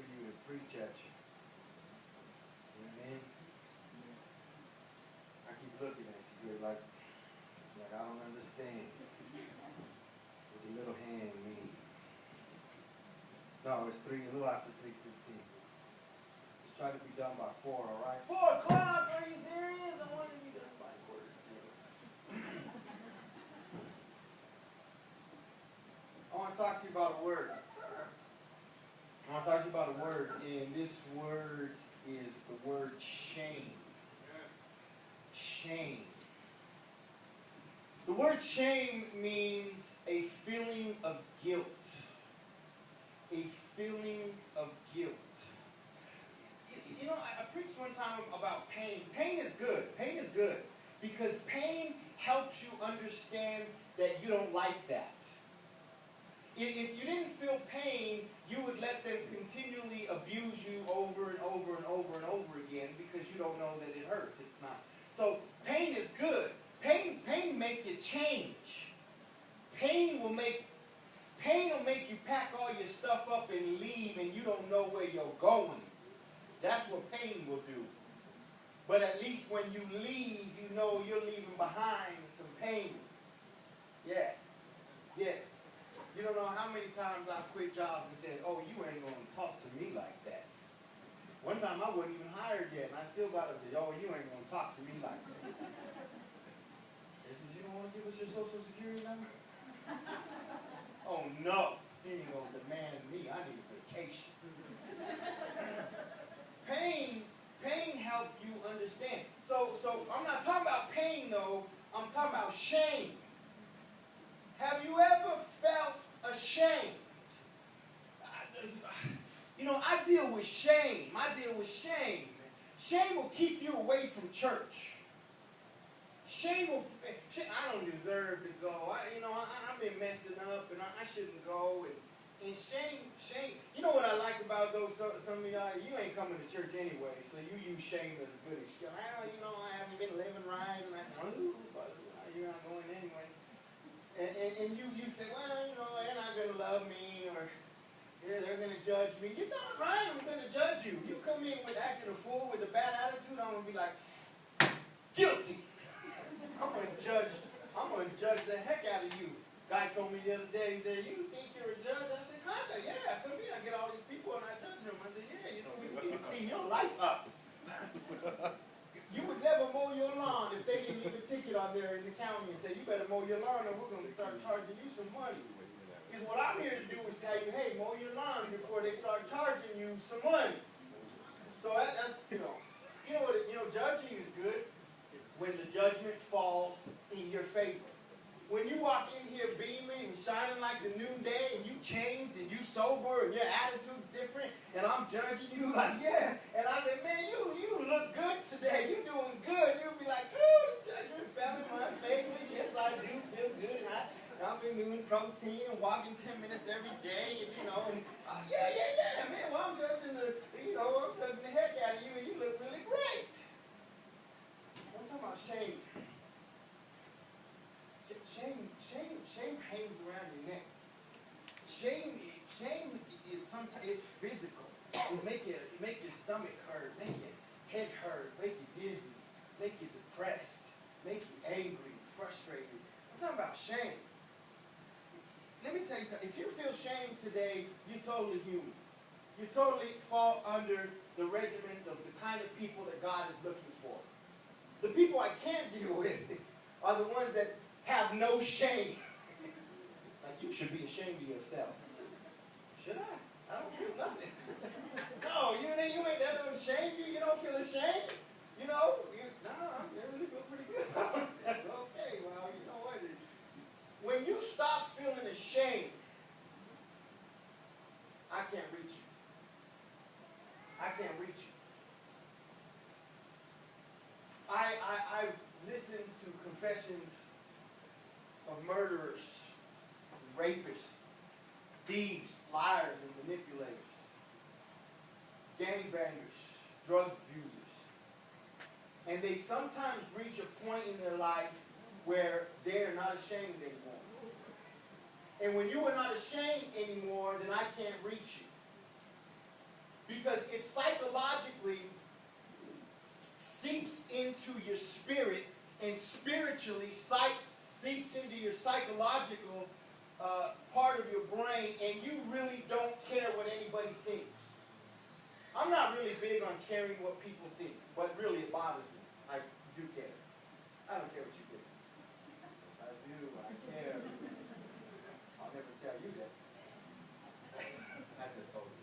for you to preach at you. You know what I mean? I keep looking at you, you're like I don't understand what the little hand means. No, it's a little after 3:15. Let's try to be done by 4, all right? 4 o'clock, are you serious? I want to be done by 4:10. I want to talk to you about a word. I want to talk to you about a word, and this word is the word shame. Shame. The word shame means a feeling of guilt. A feeling of guilt. You know, I preached one time about pain. Pain is good. Pain is good. Because pain helps you understand that you don't like that. If you didn't feel pain, you would let them continually abuse you over and over and over and over again because you don't know that it hurts. It's not. So pain is good. Pain make you change. Pain will make you pack all your stuff up and leave, and you don't know where you're going. That's what pain will do. But at least when you leave, you know you're leaving behind some pain. Yeah. Yes. You don't know how many times I've quit jobs and said, oh, you ain't going to talk to me like that. One time I wasn't even hired yet, and I still got to say, oh, you ain't going to talk to me like that. They said, you don't want to give us your social security number? Oh, no. He ain't going to demand me. I need a vacation. Pain helps you understand. So I'm not talking about pain, though. I'm talking about shame. Have you ever felt ashamed? You know, I deal with shame. Shame will keep you away from church. I don't deserve to go. I've been messing up, and I shouldn't go. And shame. You know what I like about those? Some of y'all, you ain't coming to church anyway, so you use shame as a good excuse. I haven't been living right, and you're not going anyway. And you say, well, they're not going to love me, or they're going to judge me. You're not right. I'm going to judge you. You come in with acting a fool with a bad attitude, I'm going to be like, guilty. I'm going to judge the heck out of you. Guy told me the other day, he said, you think you're a judge? I said, kinda, yeah. I come in, I get all these people and I judge them. I said, yeah, we need to clean your life up. You would never mow your lawn if they didn't leave a ticket on there in the county and say, you better mow your lawn or we're going to start charging you some money. Because what I'm here to do is tell you, hey, mow your lawn before they start charging you some money. So that's, judging is good when the judgment falls in your favor. When you walk in here beaming and shining like the noonday and you changed and you sober and your attitude's different and I'm judging you like, yeah. And I say, man, you look good today. You're doing good. You'll be like, oh, the judgment fell in my favor. Yes, I do feel good. And I've been doing protein and walking 10 minutes every day. And, yeah, man. Well, I'm judging the heck out of you and you look really great. I'm talking about shame. Shame hangs around your neck. Shame is sometimes it's physical. It make your stomach hurt, make your head hurt, make you dizzy, make you depressed, make you angry, frustrated. I'm talking about shame. Let me tell you something. If you feel shame today, you're totally human. You totally fall under the regiments of the kind of people that God is looking for. The people I can't deal with are the ones that have no shame. Like, you should be ashamed of yourself. Should I? I don't feel nothing. No, you ain't that don't shame you. You don't feel ashamed. I really feel pretty good. Okay, well, you know what? When you stop feeling ashamed, I can't reach you. I've listened to confessions of murderers, rapists, thieves, liars, and manipulators, gangbangers, drug abusers. And they sometimes reach a point in their life where they're not ashamed anymore. And when you are not ashamed anymore, then I can't reach you. because it psychologically seeps into your spirit, and spiritually seeps into your psychological part of your brain, and you really don't care what anybody thinks. I'm not really big on caring what people think, but really it bothers me. I do care. I don't care what you think. Yes, I do. I care. I'll never tell you that. I just told you.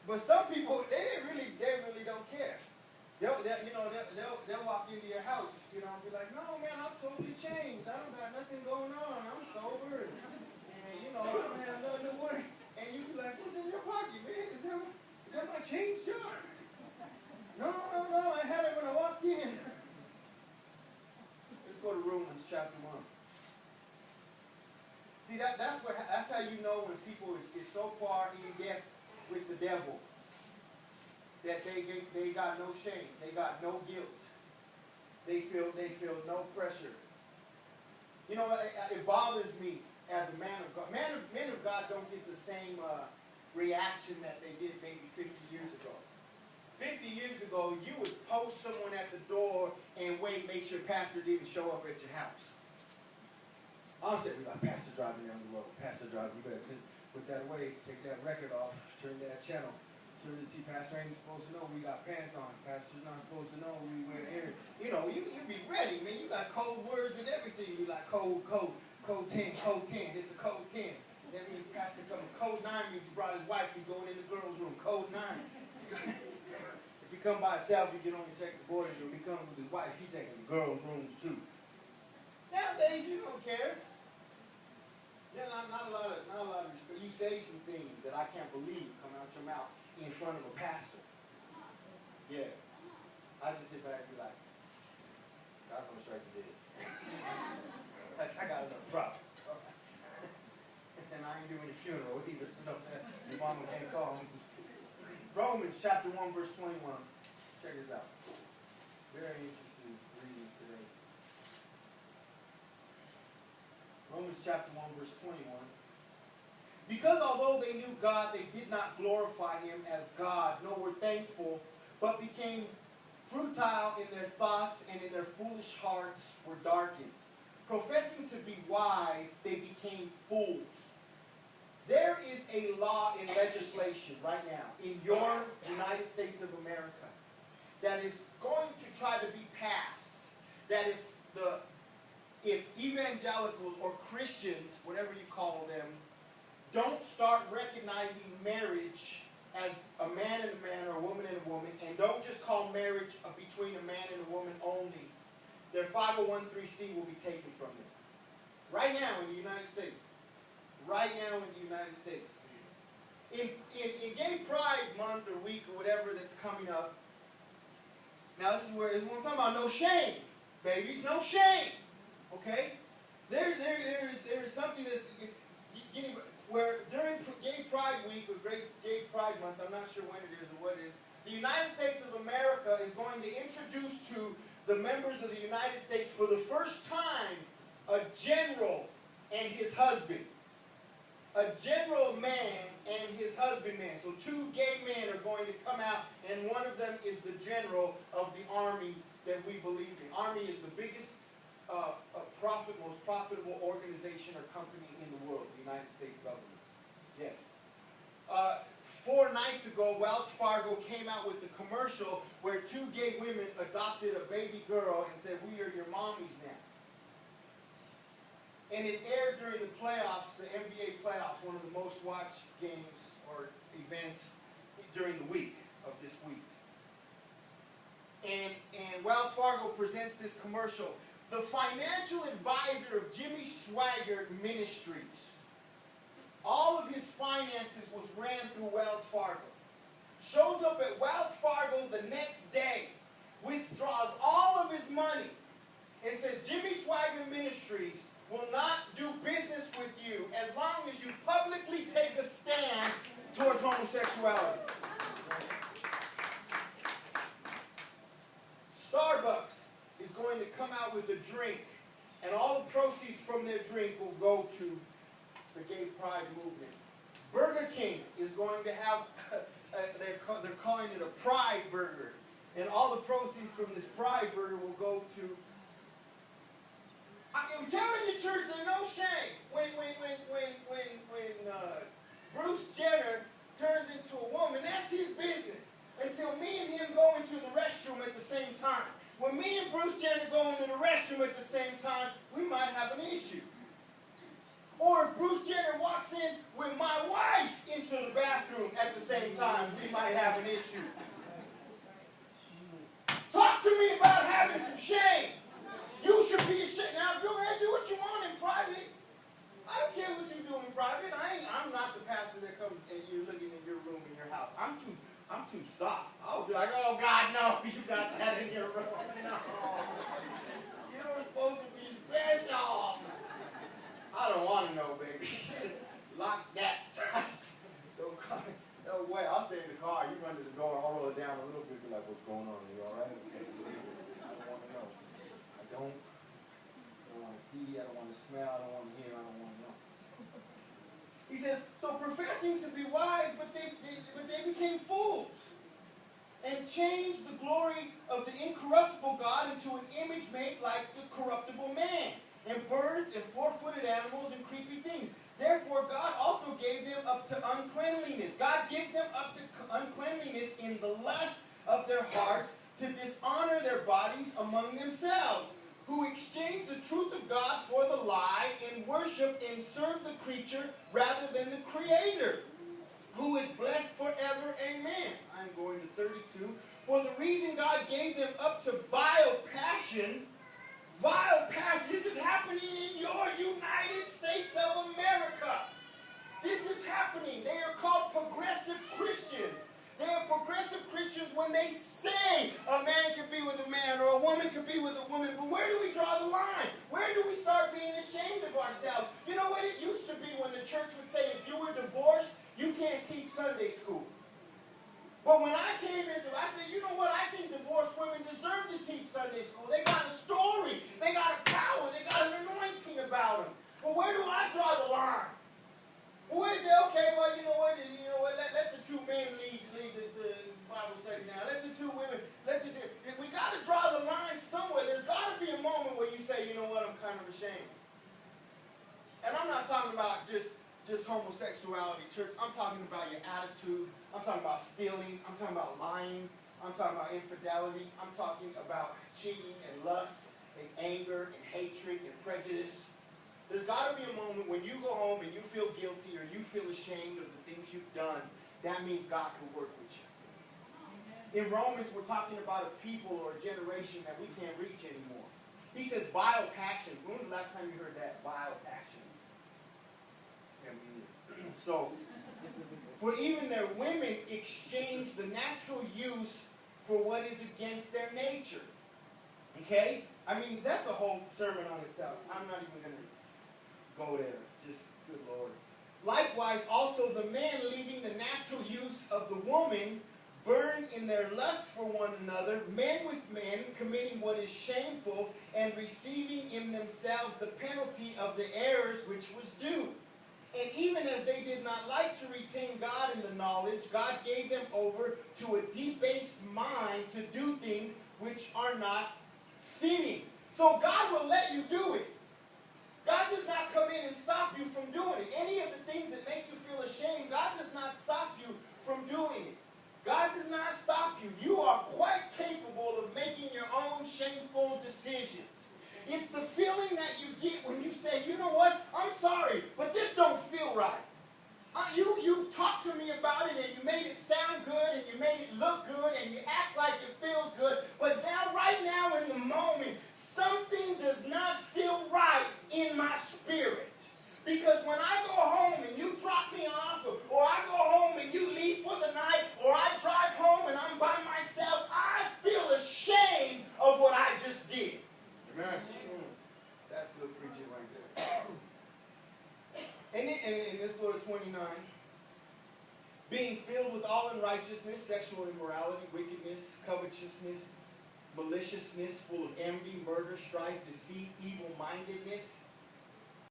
But some people, they really don't care. They'll walk into your house, and be like, no, man, I'm totally changed. I don't got nothing going on. I'm sober. And I don't have nothing to worry. And you be like, what's in your pocket, man? Is that my change jar? No, I had it when I walked in. Let's go to Romans chapter 1. See, that's how you know when people is so far in depth with the devil that they got no shame, they got no guilt, they feel no pressure. It bothers me as a man of God. Men of God don't get the same reaction that they did maybe 50 years ago. 50 years ago, you would post someone at the door and wait, make sure pastor didn't show up at your house. I'm saying, like, pastor driving down the road. Pastor driving, you better put that away, take that record off, turn that channel. Turn the pastor ain't supposed to know we got pants on. Pastor's not supposed to know we wear hair. You be ready, man. You got code words and everything. You like code 10. This is code 10. That means pastor coming. Code 9 means he brought his wife. He's going in the girls' room. Code 9. If he come by himself, you can only check the boys' room. He comes with his wife, he's taking the girls' rooms too. Nowadays, you don't care. Yeah, not a lot of respect. You say some things that I can't believe come out your mouth in front of a pastor. Yeah. I just sit back and be like, God's gonna strike you dead. I got enough problems. And I ain't doing a funeral either, so your mama can't call me. Romans chapter 1, verse 21. Check this out. Very interesting reading today. Romans chapter 1, verse 21. Because although they knew God, they did not glorify him as God, nor were thankful, but became futile in their thoughts, and in their foolish hearts were darkened. Professing to be wise, they became fools. There is a law in legislation right now in your United States of America that is going to try to be passed, that if evangelicals or Christians, whatever you call them, don't start recognizing marriage as a man and a man or a woman and a woman, and don't just call marriage between a man and a woman only, their 501(c) will be taken from them. Right now in the United States. Right now in the United States. In Gay Pride Month or week or whatever that's coming up, now this is where I'm talking about no shame, babies, no shame. Okay? There is something that's getting, where during Gay Pride Week or Gay Pride Month, I'm not sure when it is or what it is, the United States of America is going to introduce to the members of the United States for the first time a general and his husband. A general man and his husbandman. So two gay men are going to come out, and one of them is the general of the army that we believe in. Army is the biggest, most profitable organization or company in the world, the United States government. Yes. 4 nights ago, Wells Fargo came out with the commercial where two gay women adopted a baby girl and said, "We are your mommies now." And it aired during the playoffs, the NBA playoffs, one of the most watched games or events during the week of this week. And Wells Fargo presents this commercial. The financial advisor of Jimmy Swaggart Ministries, all of his finances was ran through Wells Fargo. Shows up at Wells Fargo the next day, withdraws all of his money, and says, Jimmy Swaggart Ministries will not do business with you as long as you publicly take a stand towards homosexuality. Starbucks is going to come out with a drink, and all the proceeds from their drink will go to the gay pride movement. Burger King is going to have, they're calling it a Pride Burger. And all the proceeds from this Pride Burger will go to... I'm telling you, church, there's no shame. When Bruce Jenner turns into a woman, that's his business. Until me and him go into the restroom at the same time. When me and Bruce Jenner go into the restroom at the same time, we might have an issue. Or if Bruce Jenner walks in with my wife into the bathroom at the same time, we might have an issue. Talk to me about having some shame. You should be ashamed. Now, go ahead, do what you want in private. I don't care what you do in private. I'm not the pastor that comes and you're looking in your room in your house. I'm too soft. I'll be like, oh God, no, you got that in your room. No. You're supposed to be special. I don't want to know, baby. Lock that tight. Don't come. No way. I'll stay in the car. You run to the door. I'll roll it down a little bit. Be like, what's going on? Are you all right? I don't want to know. I don't want to see. I don't want to smell. I don't want to hear. I don't want to know. He says, so professing to be wise, but they became fools and changed the glory of the incorruptible God into an image made like the corruptible man, and birds and four-footed animals and creepy things. Therefore, God also gave them up to uncleanliness. God gives them up to uncleanliness in the lust of their hearts to dishonor their bodies among themselves, who exchange the truth of God for the lie and worship and serve the creature rather than the Creator, who is blessed forever. Amen. I'm going to 32. For the reason God gave them up to vile passion. This is happening in your United States of America. This is happening. They are called progressive Christians. They are progressive Christians when they say a man can be with a man or a woman can be with a woman. But where do we draw the line? Where do we start being ashamed of ourselves? You know what it used to be when the church would say if you were divorced, you can't teach Sunday school. But when I came into it, I said, you know what? I think divorced women deserve to teach Sunday school. They got a story. They got a power. They got an anointing about them. But where do I draw the line? Well, we say, okay, well, you know what? Let the two men lead the Bible study now. Let the two women, we got to draw the line somewhere. There's got to be a moment where you say, you know what? I'm kind of ashamed. And I'm not talking about just homosexuality, church. I'm talking about your attitude. I'm talking about stealing. I'm talking about lying. I'm talking about infidelity. I'm talking about cheating and lust and anger and hatred and prejudice. There's got to be a moment when you go home and you feel guilty or you feel ashamed of the things you've done. That means God can work with you. In Romans, we're talking about a people or a generation that we can't reach anymore. He says vile passions. When was the last time you heard that? Vile passions. So, for even their women exchange the natural use for what is against their nature. Okay? I mean, that's a whole sermon on itself. I'm not even going to go there. Just, good Lord. Likewise, also the men leaving the natural use of the woman burn in their lust for one another, men with men, committing what is shameful and receiving in themselves the penalty of the errors which was due. And even as they did not like to retain God in the knowledge, God gave them over to a debased mind to do things which are not fitting. So God will let you do it. God does not come in and stop you from doing it. Any of the things that make you feel ashamed, God does not stop you from doing it. God does not stop you. You are quite capable of making your own shameful decisions. It's the feeling that you get when you say, you know what, I'm sorry, but this don't feel right. You talked to me about it and you made it sound good and you made it look good and you act like it feels good. But now, right now in the moment, something does not feel right in my spirit. Because when I go home and you drop me off, or I go home and you leave for the night, or I drive home and I'm by myself, I feel ashamed of what I just did. Amen. That's good preaching right there. And let's go to 29. Being filled with all unrighteousness, sexual immorality, wickedness, covetousness, maliciousness, full of envy, murder, strife, deceit, evil-mindedness.